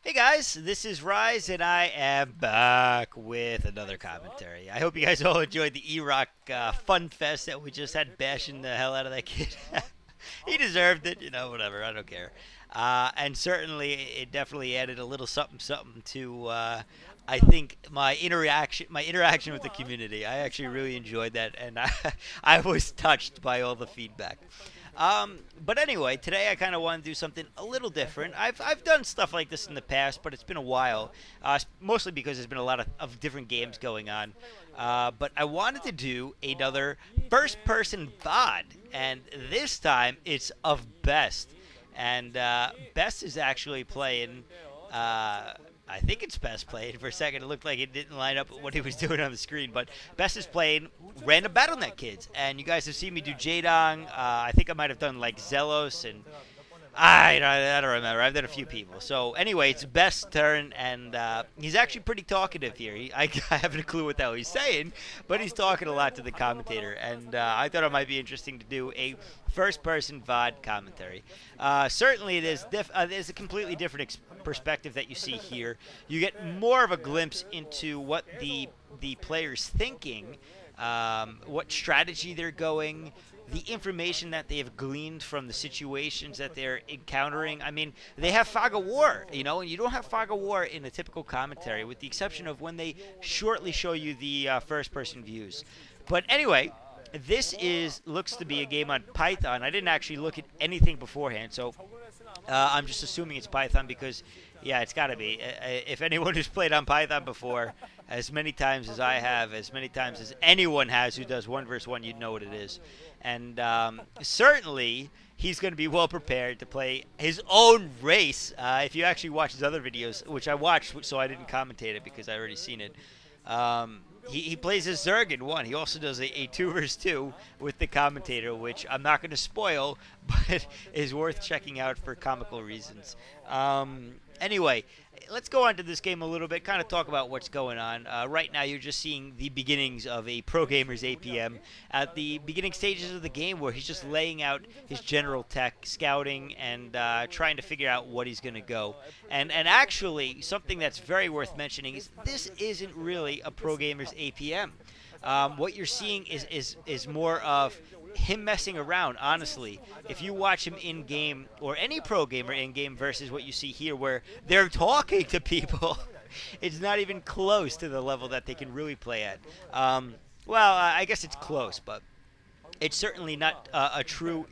Hey guys, this is Rise, and I am back with another commentary. I hope you guys all enjoyed the E-Rock Fun Fest that we just had bashing the hell out of that kid. He deserved it, whatever, I don't care. And certainly, it definitely added a little something, something to, I think, my interaction with the community. I actually really enjoyed that, and I was touched by all the feedback. But anyway, today I kind of want to do something a little different. I've done stuff like this in the past, but it's been a while, mostly because there's been a lot of different games going on. But I wanted to do another first-person VOD, and this time it's of Best. And Best is actually playing. I think it's Best playing. For a second, it looked like it didn't line up with what he was doing on the screen. But Best is playing Random BattleNet Kids. And you guys have seen me do Jadong. I think I might have done like Zelos and I don't remember. I've done a few people. So anyway, it's Best's turn, and he's actually pretty talkative here. I haven't a clue what the hell he's saying, but he's talking a lot to the commentator, and I thought it might be interesting to do a first-person VOD commentary. Certainly, there's a completely different perspective that you see here. You get more of a glimpse into what the player's thinking, what strategy they're going, the information that they have gleaned from the situations that they're encountering. I mean, they have fog of war, and you don't have fog of war in a typical commentary, with the exception of when they shortly show you the first-person views. But anyway, this looks to be a game on Python. I didn't actually look at anything beforehand, so I'm just assuming it's Python because, yeah, it's got to be. If anyone who's played on Python before, as many times as I have, as many times as anyone has who does 1v1, you'd know what it is. And certainly, he's going to be well prepared to play his own race. If you actually watch his other videos, which I watched, so I didn't commentate it because I already seen it. He plays as Zerg in one. He also does a 2v2 with the commentator, which I'm not going to spoil, but is worth checking out for comical reasons. Anyway, let's go on to this game a little bit, kind of talk about what's going on. Right now, you're just seeing the beginnings of a Pro Gamer's APM at the beginning stages of the game, where he's just laying out his general tech, scouting, and trying to figure out what he's going to go. And actually, something that's very worth mentioning is this isn't really a Pro Gamer's APM. What you're seeing is more of him messing around, honestly. If you watch him in-game, or any pro gamer in-game, versus what you see here where they're talking to people, it's not even close to the level that they can really play at. Well, I guess it's close, but it's certainly not a true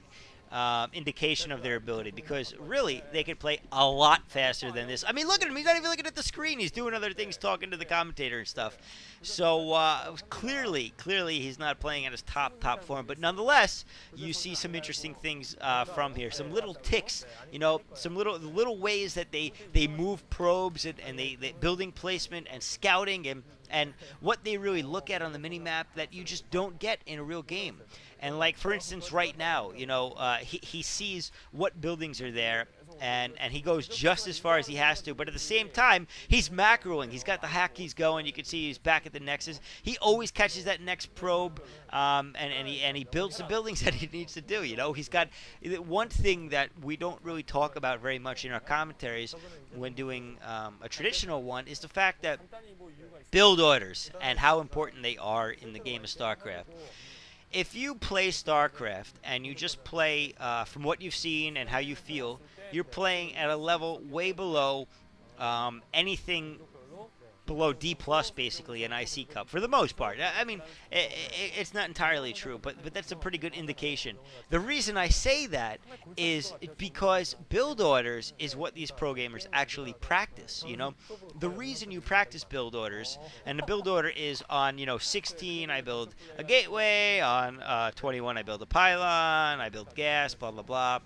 indication of their ability, because really they could play a lot faster than this. I mean, look at him. He's not even looking at the screen. He's doing other things, talking to the commentator and stuff. So clearly he's not playing at his top form. But nonetheless, you see some interesting things from here. Some little ticks, some little ways that they move probes, and they building placement and scouting, and what they really look at on the minimap that you just don't get in a real game. And like, for instance, right now, he sees what buildings are there, and he goes just as far as he has to. But at the same time, he's macroing. He's got the hackies going. You can see he's back at the nexus. He always catches that next probe, and he builds the buildings that he needs to do. He's got one thing that we don't really talk about very much in our commentaries when doing a traditional one, is the fact that build orders and how important they are in the game of StarCraft. If you play StarCraft and you just play from what you've seen and how you feel, you're playing at a level way below anything below D+, basically, in IC Cup, for the most part. I mean, it's not entirely true, but that's a pretty good indication. The reason I say that is because build orders is what these pro gamers actually practice, The reason you practice build orders, and the build order is on, 16, I build a gateway, on 21, I build a pylon, I build gas, blah, blah, blah.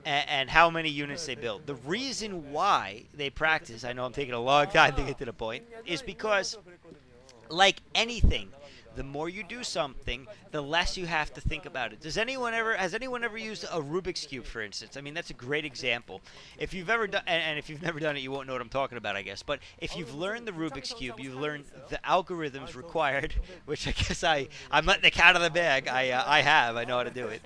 And how many units they build. The reason why they practice, I know I'm taking a long time to get to the point, is because, like anything, the more you do something, the less you have to think about it. Has anyone ever used a Rubik's Cube, for instance? I mean, that's a great example. If you've ever done, and if you've never done it, you won't know what I'm talking about, I guess. But if you've learned the Rubik's Cube, you've learned the algorithms required, which I guess I'm letting the cat out of the bag. I know how to do it.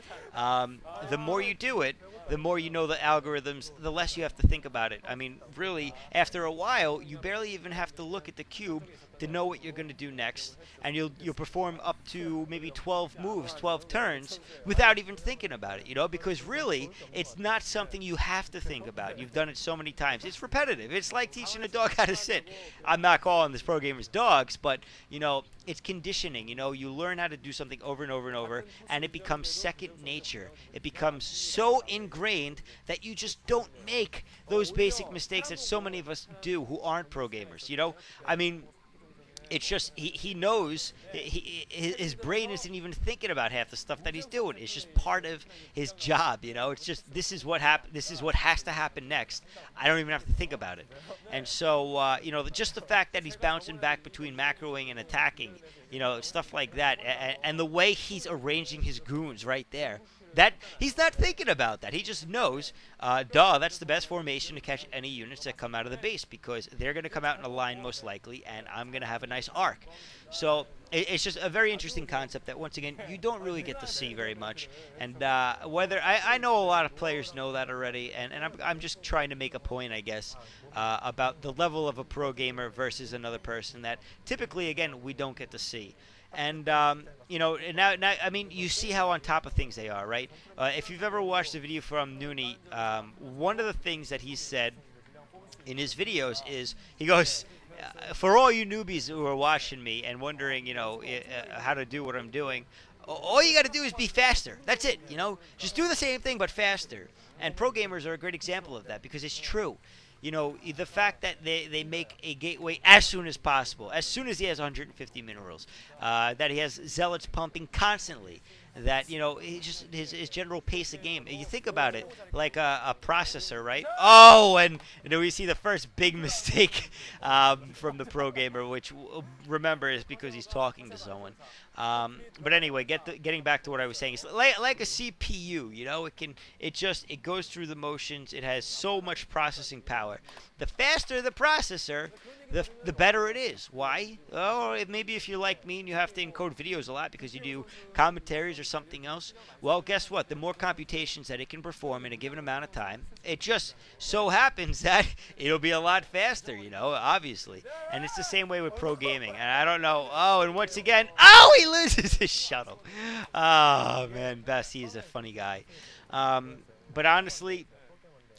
The more you do it, the more you know the algorithms, the less you have to think about it. I mean, really, after a while, you barely even have to look at the cube to know what you're going to do next, and you'll perform up to maybe 12 moves, 12 turns without even thinking about it, because really it's not something you have to think about. You've done it so many times. It's repetitive. It's like teaching a dog how to sit. I'm not calling this pro gamers dogs, but it's conditioning. You learn how to do something over and over and over, and it becomes second nature. It becomes so ingrained that you just don't make those basic mistakes that so many of us do who aren't pro gamers. I mean, it's just he knows his brain isn't even thinking about half the stuff that he's doing. It's just part of his job. It's just this is what has to happen next. I don't even have to think about it. And so just the fact that he's bouncing back between macroing and attacking, stuff like that, and the way he's arranging his goons right there. That he's not thinking about that. He just knows, that's the best formation to catch any units that come out of the base, because they're going to come out in a line most likely, and I'm going to have a nice arc. So it's just a very interesting concept that, once again, you don't really get to see very much. And whether I know a lot of players know that already, and I'm just trying to make a point, I guess, about the level of a pro gamer versus another person that typically, again, we don't get to see. And, now, I mean, you see how on top of things they are, right? If you've ever watched the video from Nooney, one of the things that he said in his videos is, he goes, for all you newbies who are watching me and wondering, how to do what I'm doing, all you got to do is be faster. That's it, Just do the same thing, but faster. And pro gamers are a great example of that, because it's true. The fact that they make a gateway as soon as possible, as soon as he has 150 minerals, that he has zealots pumping constantly, that, his general pace of game. You think about it like a processor, right? Oh, and we see the first big mistake from the pro gamer, which, remember, is because he's talking to someone. But anyway, getting back to what I was saying, it's like a CPU. It goes through the motions. It has so much processing power. The faster the processor, the better it is. Why? Oh, maybe if you're like me and you have to encode videos a lot because you do commentaries or something else. Well, guess what? The more computations that it can perform in a given amount of time, it just so happens that it'll be a lot faster, obviously. And it's the same way with pro gaming. And I don't know. Oh, and once again, he loses his shuttle. Oh, man, Bess, he is a funny guy. But honestly,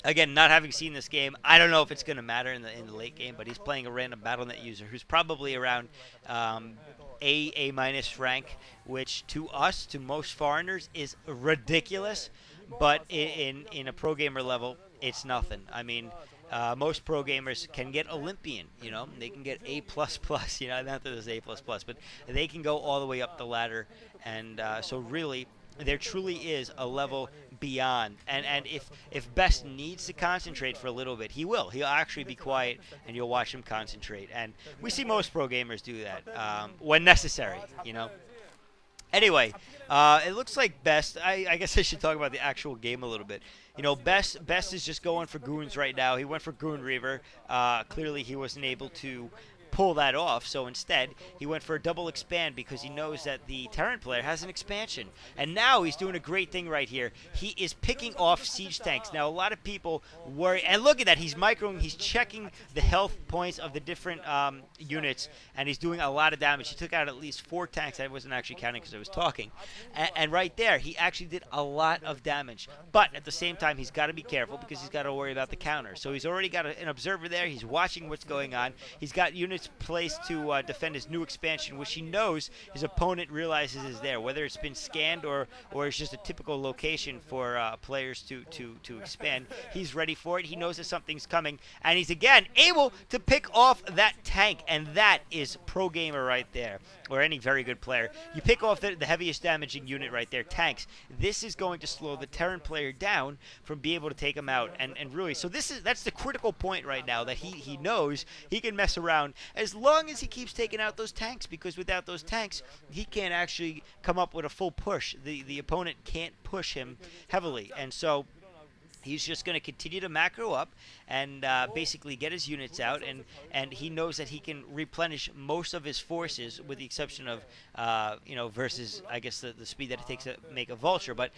again, not having seen this game, I don't know if it's going to matter in the late game, but he's playing a random BattleNet user who's probably around A- rank, which to us, to most foreigners, is ridiculous. But in a pro gamer level, it's nothing. I mean, most pro gamers can get Olympian, they can get A++, not that there's A++, but they can go all the way up the ladder. And so really, there truly is a level beyond. And if Best needs to concentrate for a little bit, he will. He'll actually be quiet, and you'll watch him concentrate. And we see most pro gamers do that when necessary, Anyway, it looks like Best, I guess I should talk about the actual game a little bit. Best is just going for goons right now. He went for Goon Reaver. Clearly he wasn't able to pull that off, so instead he went for a double expand because he knows that the Terran player has an expansion. And now he's doing a great thing right here. He is picking off siege tanks. Now, a lot of people worry, and look at that, he's microing, he's checking the health points of the different units, and he's doing a lot of damage. He took out at least 4 tanks. I wasn't actually counting because I was talking. And right there, he actually did a lot of damage. But at the same time, he's got to be careful because he's got to worry about the counter. So he's already got an observer there. He's watching what's going on. He's got units placed to defend his new expansion, which he knows his opponent realizes is there, whether it's been scanned or it's just a typical location for players to expand. He's ready for it. He knows that something's coming, and he's again able to pick off that tank, and that is pro gamer right there, or any very good player. You pick off the heaviest damaging unit right there, tanks. This is going to slow the Terran player down from being able to take him out, and really, so that's the critical point right now, that he knows he can mess around as long as he keeps taking out those tanks, because without those tanks, he can't actually come up with a full push. The opponent can't push him heavily, and so He's just going to continue to macro up and basically get his units out, and he knows that he can replenish most of his forces, with the exception of, versus, I guess, the speed that it takes to make a vulture. But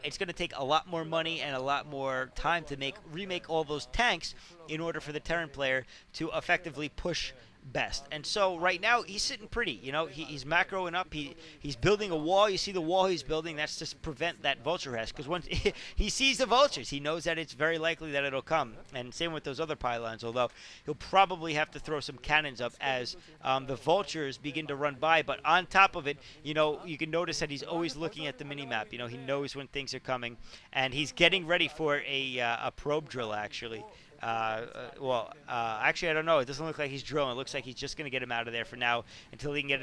it's going to take a lot more money and a lot more time to remake all those tanks in order for the Terran player to effectively push best. And so right now he's sitting pretty. He's macroing up. He's building a wall. You see the wall he's building. That's to prevent that vulture rest, because once he sees the vultures, he knows that it's very likely that it'll come. And same with those other pylons, although he'll probably have to throw some cannons up as the vultures begin to run by. But on top of it, you can notice that he's always looking at the mini-map. He knows when things are coming, and he's getting ready for a probe drill, actually. Actually, I don't know. It doesn't look like he's drilling. It looks like he's just going to get him out of there for now until he can get